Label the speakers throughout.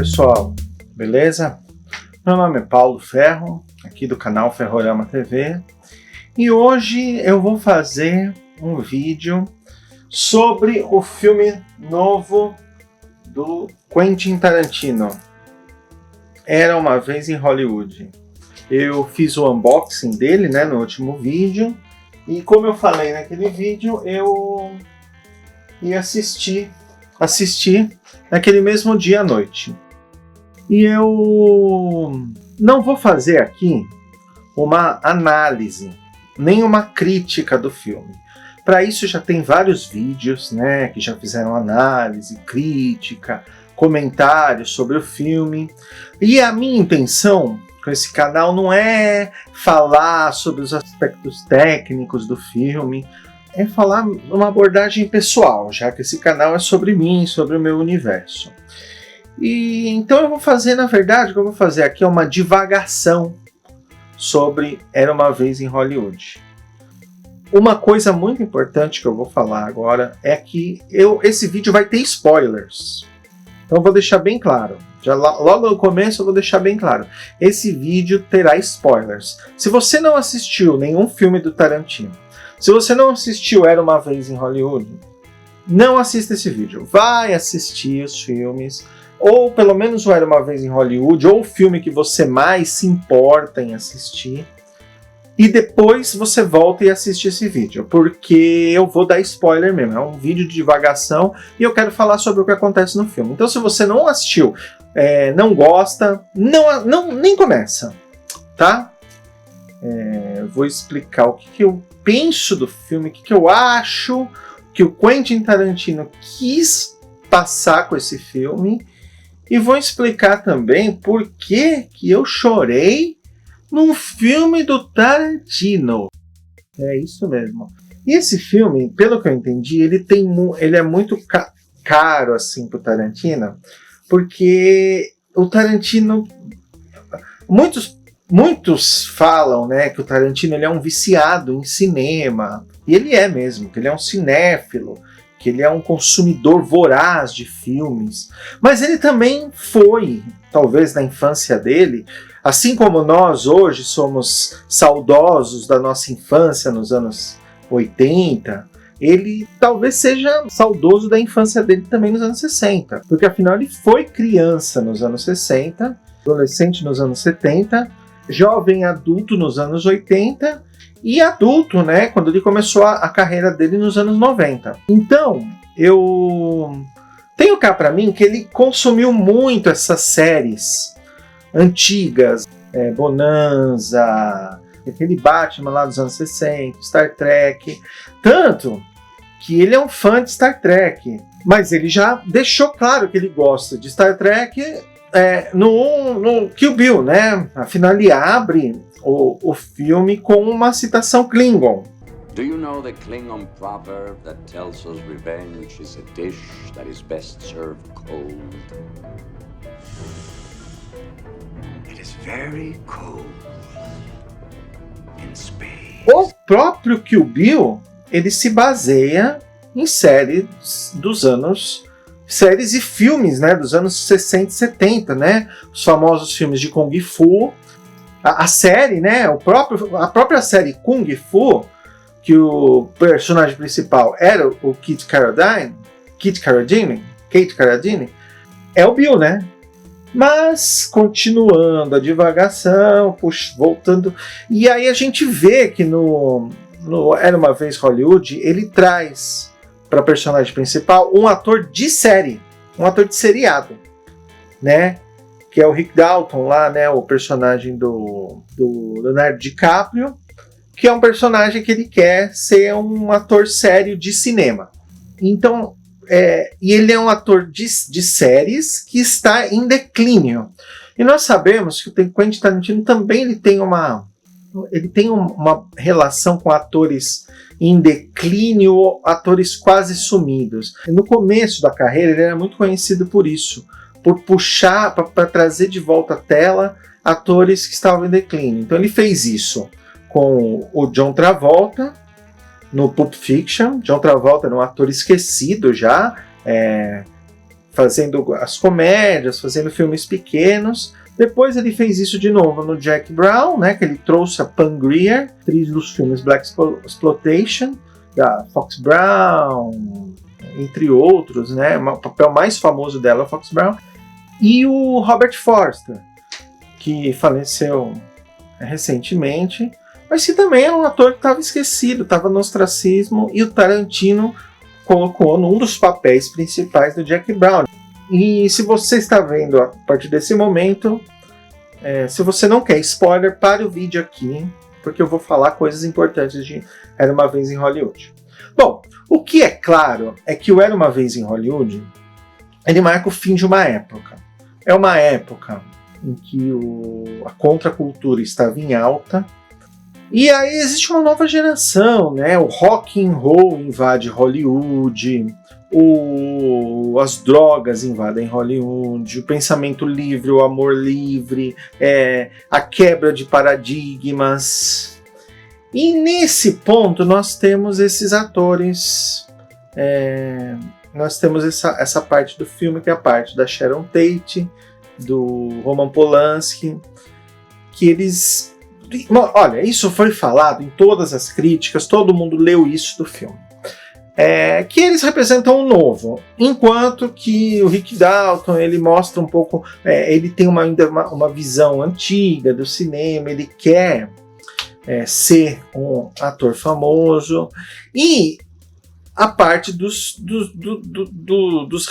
Speaker 1: pessoal, beleza? Meu nome é Paulo Ferro, aqui do canal Ferrorama TV, e hoje eu vou fazer um vídeo sobre o filme novo do Quentin Tarantino, Era Uma Vez em Hollywood. Eu fiz o unboxing dele, né, no último vídeo, e como eu falei naquele vídeo, eu ia assistir naquele mesmo dia à noite. E eu não vou fazer aqui uma análise, nem uma crítica do filme. Para isso já tem vários vídeos, né, que já fizeram análise, crítica, comentários sobre o filme. E a minha intenção com esse canal não é falar sobre os aspectos técnicos do filme, é falar uma abordagem pessoal, já que esse canal é sobre mim, sobre o meu universo. E então eu vou fazer, na verdade, o que eu vou fazer aqui é uma divagação sobre Era Uma Vez em Hollywood. Uma coisa muito importante que eu vou falar agora é que esse vídeo vai ter spoilers. Então eu vou deixar bem claro. Já logo no começo eu vou deixar bem claro. Esse vídeo terá spoilers. Se você não assistiu nenhum filme do Tarantino, se você não assistiu Era Uma Vez em Hollywood, não assista esse vídeo. Vai assistir os filmes, ou pelo menos o Era Uma Vez em Hollywood, ou o filme que você mais se importa em assistir, e depois você volta e assiste esse vídeo, porque eu vou dar spoiler mesmo, é um vídeo de divagação e eu quero falar sobre o que acontece no filme. Então se você não assistiu, não gosta, nem começa, tá? Vou explicar o que eu penso do filme, o que eu acho que o Quentin Tarantino quis passar com esse filme, e vou explicar também por que eu chorei num filme do Tarantino. É isso mesmo. E esse filme, pelo que eu entendi, ele é muito caro assim pro Tarantino, porque o Tarantino, muitos falam, né, que o Tarantino ele é um viciado em cinema, e ele é mesmo, que ele é um cinéfilo, que ele é um consumidor voraz de filmes, mas ele também foi, talvez na infância dele, assim como nós hoje somos saudosos da nossa infância nos anos 80, ele talvez seja saudoso da infância dele também nos anos 60, porque afinal ele foi criança nos anos 60, adolescente nos anos 70, jovem adulto nos anos 80, e adulto, né, quando ele começou a carreira dele nos anos 90. Então, eu tenho cá pra mim que ele consumiu muito essas séries antigas, Bonanza, aquele Batman lá dos anos 60, Star Trek, tanto que ele é um fã de Star Trek, mas ele já deixou claro que ele gosta de Star Trek no Kill Bill, né? Afinal, ele abre o filme com uma citação Klingon.
Speaker 2: Do you know the Klingon proverb that tells us revenge is a dish that is best served cold? It is very cold in space.
Speaker 1: O próprio Kill Bill, ele se baseia em séries e filmes, né, dos anos 60 e 70, né? Os famosos filmes de Kung Fu. A série, né, a própria série Kung Fu, que o personagem principal era o Kate Carradine, é o Bill, né? Mas, continuando a divagação, voltando... E aí a gente vê que no Era Uma Vez Hollywood, ele traz para personagem principal um ator de série, um ator de seriado, né? Que é o Rick Dalton lá, né? O personagem do Leonardo DiCaprio, que é um personagem que ele quer ser um ator sério de cinema. Então, e ele é um ator de séries que está em declínio. E nós sabemos que o Quentin Tarantino também ele tem uma relação com atores em declínio, atores quase sumidos. No começo da carreira ele era muito conhecido por isso, por puxar, para trazer de volta à tela atores que estavam em declínio. Então ele fez isso com o John Travolta no Pulp Fiction. John Travolta era um ator esquecido já, fazendo as comédias, fazendo filmes pequenos. Depois ele fez isso de novo no Jack Brown, né, que ele trouxe a Pam Grier, atriz dos filmes Black Exploitation, da Fox Brown, entre outros, né, o papel mais famoso dela é o Fox Brown, e o Robert Forster, que faleceu recentemente, mas que também era um ator que estava esquecido, estava no ostracismo, e o Tarantino colocou num dos papéis principais do Jack Brown. E se você está vendo a partir desse momento, se você não quer spoiler, pare o vídeo aqui, porque eu vou falar coisas importantes de Era Uma Vez em Hollywood. Bom, o que é claro é que o Era Uma Vez em Hollywood, ele marca o fim de uma época. É uma época em que a contracultura estava em alta, e aí existe uma nova geração, né? O rock and roll invade Hollywood, as drogas invadem Hollywood, o pensamento livre, o amor livre, a quebra de paradigmas. E nesse ponto nós temos esses atores, nós temos essa parte do filme, que é a parte da Sharon Tate, do Roman Polanski, que eles... Olha, isso foi falado em todas as críticas, todo mundo leu isso do filme. Que eles representam o novo, enquanto que o Rick Dalton, ele mostra um pouco, ele tem ainda uma visão antiga do cinema, ele quer ser um ator famoso, e a parte dos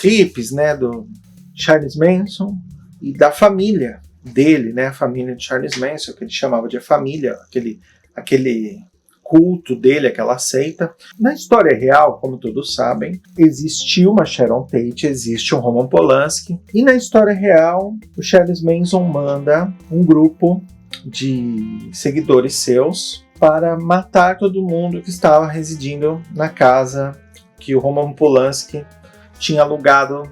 Speaker 1: hippies, né, do Charles Manson e da família dele, né, a família de Charles Manson, que ele chamava de a família, aquele culto dele, aquela seita. Na história real, como todos sabem, existiu uma Sharon Tate, existe um Roman Polanski, e na história real, o Charles Manson manda um grupo de seguidores seus para matar todo mundo que estava residindo na casa que o Roman Polanski tinha alugado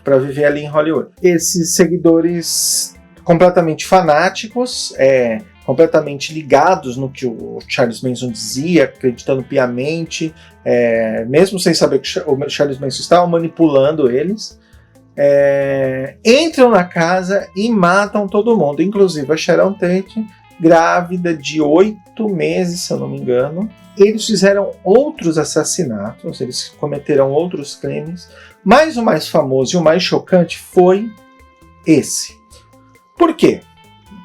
Speaker 1: para viver ali em Hollywood. Esses seguidores completamente fanáticos, completamente ligados no que o Charles Manson dizia, acreditando piamente, mesmo sem saber que o Charles Manson estava manipulando eles, entram na casa e matam todo mundo, inclusive a Sharon Tate, grávida de 8 meses, se eu não me engano. Eles fizeram outros assassinatos, eles cometeram outros crimes, mas o mais famoso e o mais chocante foi esse. Por quê?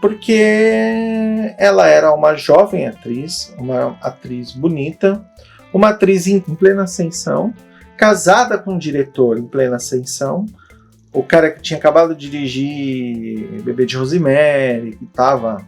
Speaker 1: Porque ela era uma jovem atriz, uma atriz bonita, uma atriz em plena ascensão, casada com um diretor em plena ascensão, o cara que tinha acabado de dirigir Bebê de Rosemary, que estava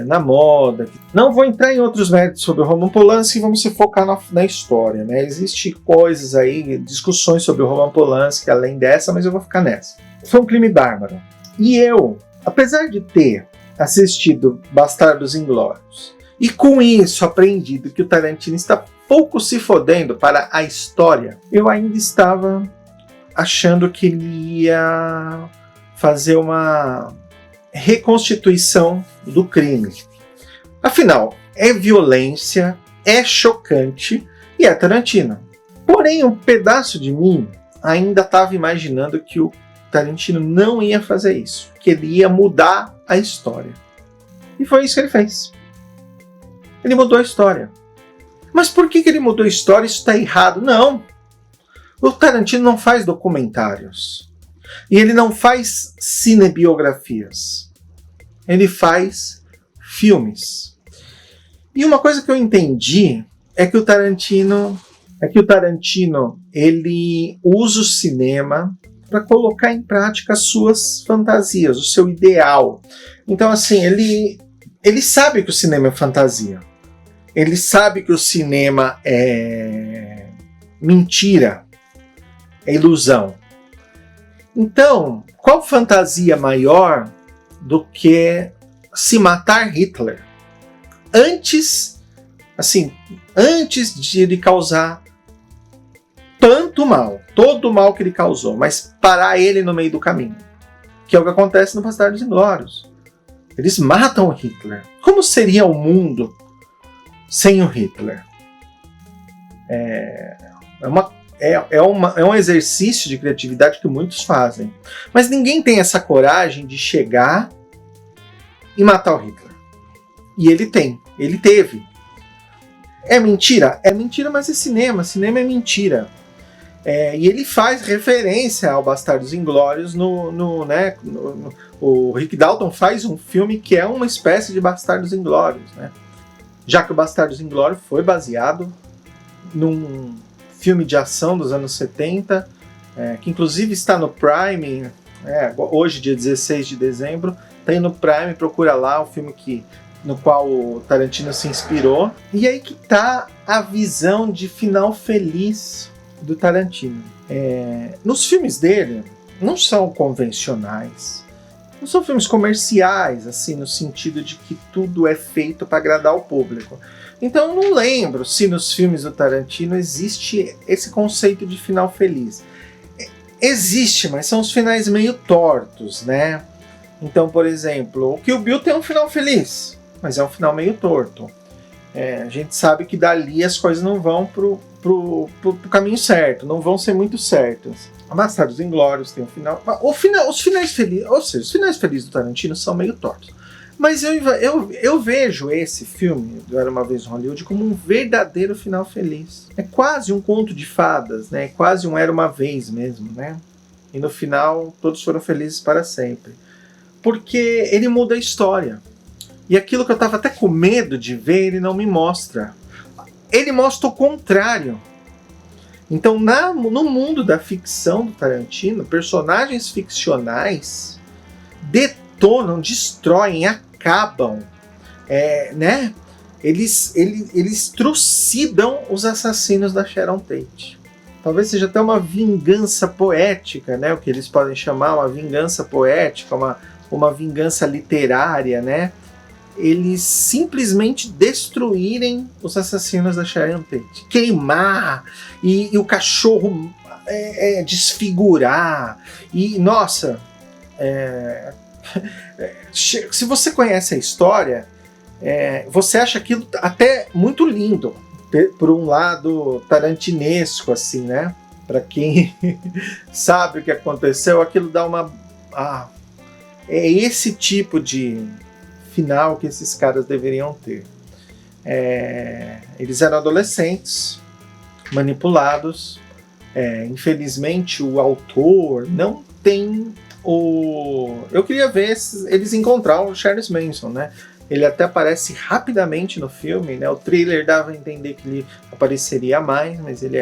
Speaker 1: na moda. Não vou entrar em outros méritos sobre o Roman Polanski, vamos se focar na história, né? Existem coisas aí, discussões sobre o Roman Polanski além dessa, mas eu vou ficar nessa. Foi um crime bárbaro. E eu, apesar de ter assistido Bastardos Inglórios e com isso aprendido que o Tarantino está pouco se fodendo para a história, eu ainda estava achando que ele ia fazer uma reconstituição do crime. Afinal, é violência, é chocante e é Tarantino. Porém, um pedaço de mim ainda estava imaginando que o Tarantino não ia fazer isso, que ele ia mudar a história. E foi isso que ele fez. Ele mudou a história. Mas por que ele mudou a história? Isso está errado. Não. O Tarantino não faz documentários. E ele não faz cinebiografias. Ele faz filmes. E uma coisa que eu entendi é que o Tarantino ele usa o cinema para colocar em prática as suas fantasias, o seu ideal. Então, assim, ele sabe que o cinema é fantasia. Ele sabe que o cinema é mentira, é ilusão. Então, qual fantasia maior do que se matar Hitler? Antes de ele causar tanto mal, todo o mal que ele causou, mas parar ele no meio do caminho, que é o que acontece no Bastardos Inglórios. Eles matam o Hitler. Como seria o mundo sem o Hitler? É uma é um exercício de criatividade que muitos fazem. Mas ninguém tem essa coragem de chegar e matar o Hitler. E ele teve. É mentira? É mentira, mas é cinema. Cinema é mentira. E ele faz referência ao Bastardos Inglórios o Rick Dalton faz um filme que é uma espécie de Bastardos Inglórios, né? Já que o Bastardos Inglórios foi baseado num filme de ação dos anos 70, que inclusive está no Prime, hoje, dia 16 de dezembro, está aí no Prime, procura lá o filme no qual o Tarantino se inspirou. E aí que tá a visão de final feliz do Tarantino. Nos filmes dele, não são convencionais, não são filmes comerciais, assim, no sentido de que tudo é feito para agradar o público. Então eu não lembro se nos filmes do Tarantino existe esse conceito de final feliz. Existe, mas são os finais meio tortos, né? Então, por exemplo, o Kill Bill tem um final feliz, mas é um final meio torto. A gente sabe que dali as coisas não vão pro caminho certo, não vão ser muito certas. A Bastardos Inglórios tem um final. Os finais felizes, ou seja, os finais felizes do Tarantino são meio tortos. Mas eu vejo esse filme, do Era Uma Vez em Hollywood, como um verdadeiro final feliz. É quase um conto de fadas, né? É quase um Era Uma Vez mesmo, né? E no final, todos foram felizes para sempre. Porque ele muda a história. E aquilo que eu estava até com medo de ver, ele não me mostra. Ele mostra o contrário. Então, no mundo da ficção do Tarantino, personagens ficcionais detonam, destroem, acabam, né? Eles trucidam os assassinos da Sharon Tate. Talvez seja até uma vingança poética, né? O que eles podem chamar uma vingança poética, uma vingança literária, né? Eles simplesmente destruírem os assassinos da Sharon Tate. Queimar, e o cachorro desfigurar. E, nossa, se você conhece a história, você acha aquilo até muito lindo, por um lado tarantinesco, assim, né? Para quem sabe o que aconteceu, aquilo dá uma... é esse tipo de final que esses caras deveriam ter. Eles eram adolescentes, manipulados. Infelizmente, o autor não tem eu queria ver eles encontrar o Charles Manson, né? Ele até aparece rapidamente no filme, né? O trailer dava a entender que ele apareceria mais, mas ele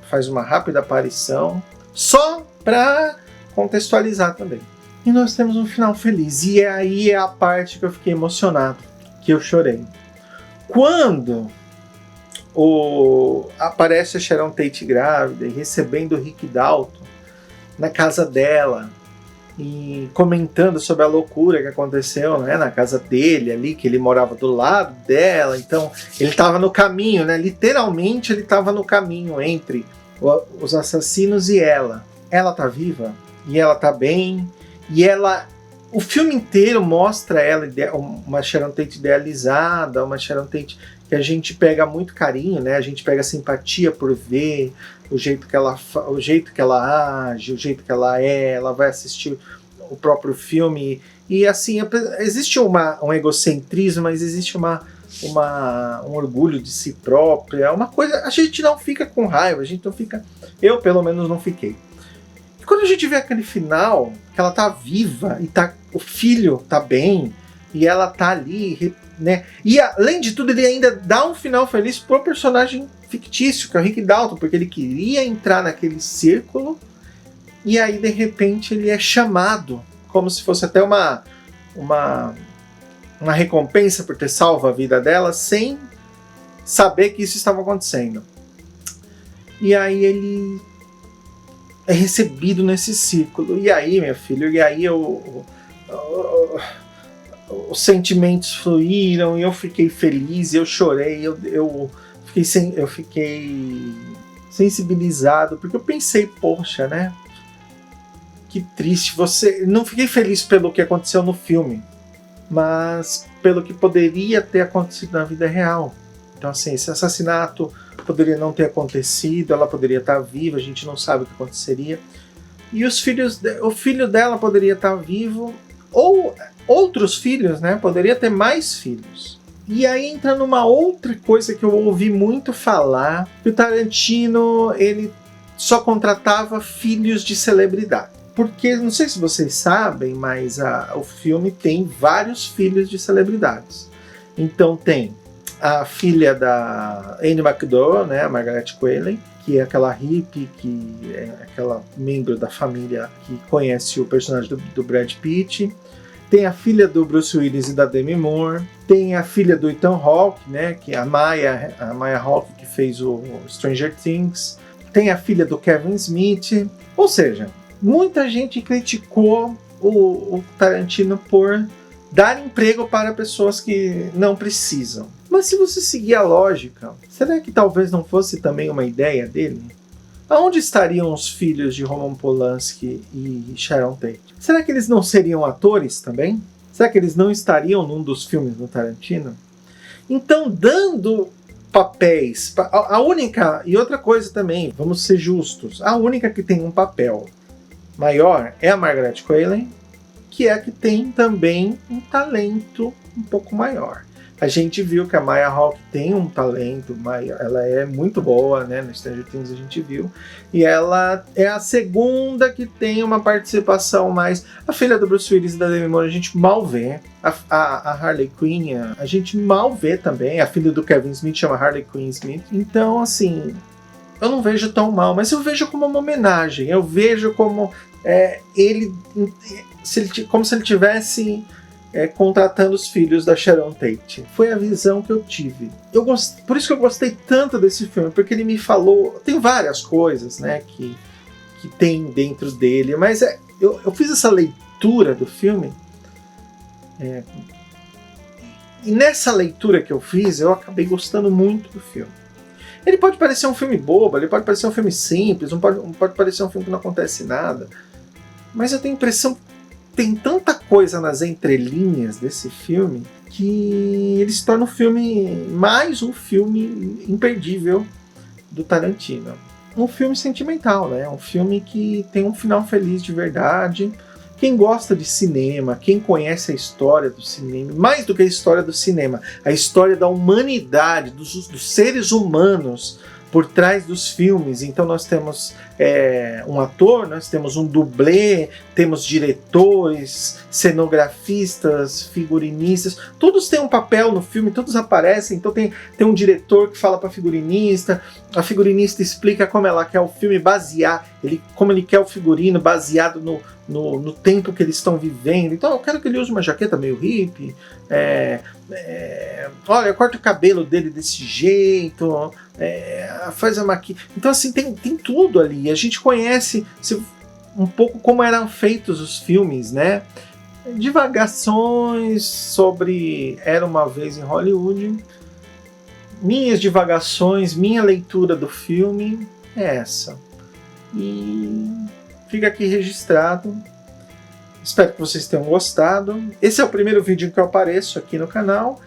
Speaker 1: faz uma rápida aparição, só para contextualizar também. E nós temos um final feliz. E aí é a parte que eu fiquei emocionado, que eu chorei. Quando aparece a Sharon Tate grávida e recebendo o Rick Dalton na casa dela e comentando sobre a loucura que aconteceu, né, na casa dele ali, que ele morava do lado dela. Então ele estava no caminho, né? Literalmente ele estava no caminho entre os assassinos e ela. Ela tá viva e ela tá bem. E o filme inteiro mostra ela, uma Sharon Tate idealizada, uma Sharon Tate que a gente pega muito carinho, né? A gente pega simpatia por ver o jeito que ela age, o jeito que ela vai assistir o próprio filme. E assim, existe um egocentrismo, mas existe um orgulho de si própria, uma coisa, a gente não fica com raiva, a gente não fica, eu pelo menos não fiquei. Quando a gente vê aquele final, que ela tá viva e o filho tá bem, e ela tá ali, né? E além de tudo, ele ainda dá um final feliz pro personagem fictício, que é o Rick Dalton, porque ele queria entrar naquele círculo, e aí de repente ele é chamado, como se fosse até uma recompensa por ter salvo a vida dela, sem saber que isso estava acontecendo. E aí ele é recebido nesse círculo. E aí, meu filho, os sentimentos fluíram, e eu fiquei feliz, eu chorei, eu fiquei sensibilizado, porque eu pensei, poxa, né? Que triste. Não fiquei feliz pelo que aconteceu no filme, mas pelo que poderia ter acontecido na vida real. Então, assim, esse assassinato poderia não ter acontecido, ela poderia estar viva, a gente não sabe o que aconteceria. E o filho dela poderia estar vivo, ou outros filhos, né? Poderia ter mais filhos. E aí entra numa outra coisa que eu ouvi muito falar, que o Tarantino, ele só contratava filhos de celebridade. Porque, não sei se vocês sabem, mas o filme tem vários filhos de celebridades. Então tem a filha da Anne McDowell, né, a Margaret Qualley, que é aquela hippie, que é aquela membro da família que conhece o personagem do Brad Pitt. Tem a filha do Bruce Willis e da Demi Moore. Tem a filha do Ethan Hawke, né, que é a Maya Hawke, que fez o Stranger Things. Tem a filha do Kevin Smith. Ou seja, muita gente criticou o Tarantino por dar emprego para pessoas que não precisam. Mas se você seguir a lógica, será que talvez não fosse também uma ideia dele? Aonde estariam os filhos de Roman Polanski e Sharon Tate? Será que eles não seriam atores também? Será que eles não estariam num dos filmes do Tarantino? Então, dando papéis... A única... E outra coisa também, vamos ser justos. A única que tem um papel maior é a Margaret Qualley, que é a que tem também um talento um pouco maior. A gente viu que a Maya Hawke tem um talento, ela é muito boa, né? No Stranger Things a gente viu. E ela é a segunda que tem uma participação mais... A filha do Bruce Willis e da Demi Moore a gente mal vê. A Harley Quinn a gente mal vê também. A filha do Kevin Smith chama Harley Quinn Smith. Então, assim, eu não vejo tão mal, mas eu vejo como uma homenagem. Eu vejo como como se ele tivesse... contratando os filhos da Sharon Tate. Foi a visão que eu tive. Por isso que eu gostei tanto desse filme, porque ele me falou... Tem várias coisas, né, que tem dentro dele, mas eu fiz essa leitura do filme, e nessa leitura que eu fiz, eu acabei gostando muito do filme. Ele pode parecer um filme bobo, ele pode parecer um filme simples, pode parecer um filme que não acontece nada, mas eu tenho a impressão... Tem tanta coisa nas entrelinhas desse filme que ele se torna mais um filme imperdível do Tarantino. Um filme sentimental, né? Um filme que tem um final feliz de verdade. Quem gosta de cinema, quem conhece a história do cinema, mais do que a história do cinema, a história da humanidade, dos seres humanos por trás dos filmes. Então nós temos um ator, nós temos um dublê, temos diretores, cenografistas, figurinistas, todos têm um papel no filme, todos aparecem. Então tem um diretor que fala para a figurinista explica como ela quer o filme como ele quer o figurino baseado no tempo que eles estão vivendo. Então eu quero que ele use uma jaqueta meio hippie, olha, corta o cabelo dele desse jeito, faz a maquiagem. Então assim, tem tudo ali. A gente conhece um pouco como eram feitos os filmes, né? Divagações sobre Era Uma Vez em Hollywood. Minhas divagações, minha leitura do filme é essa. E fica aqui registrado. Espero que vocês tenham gostado. Esse é o primeiro vídeo em que eu apareço aqui no canal.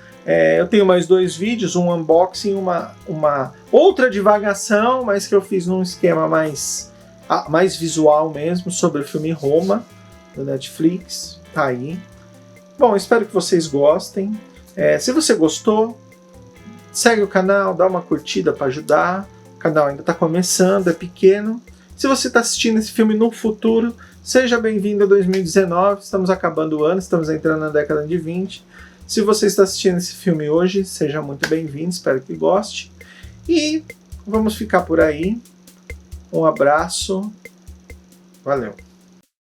Speaker 1: Eu tenho mais 2 vídeos, um unboxing, uma outra divagação, mas que eu fiz num esquema mais visual mesmo, sobre o filme Roma, do Netflix. Tá aí. Bom, espero que vocês gostem. Se você gostou, segue o canal, dá uma curtida para ajudar. O canal ainda está começando, é pequeno. Se você está assistindo esse filme no futuro, seja bem-vindo a 2019. Estamos acabando o ano, estamos entrando na década de 20. Se você está assistindo esse filme hoje, seja muito bem-vindo, espero que goste. E vamos ficar por aí. Um abraço. Valeu.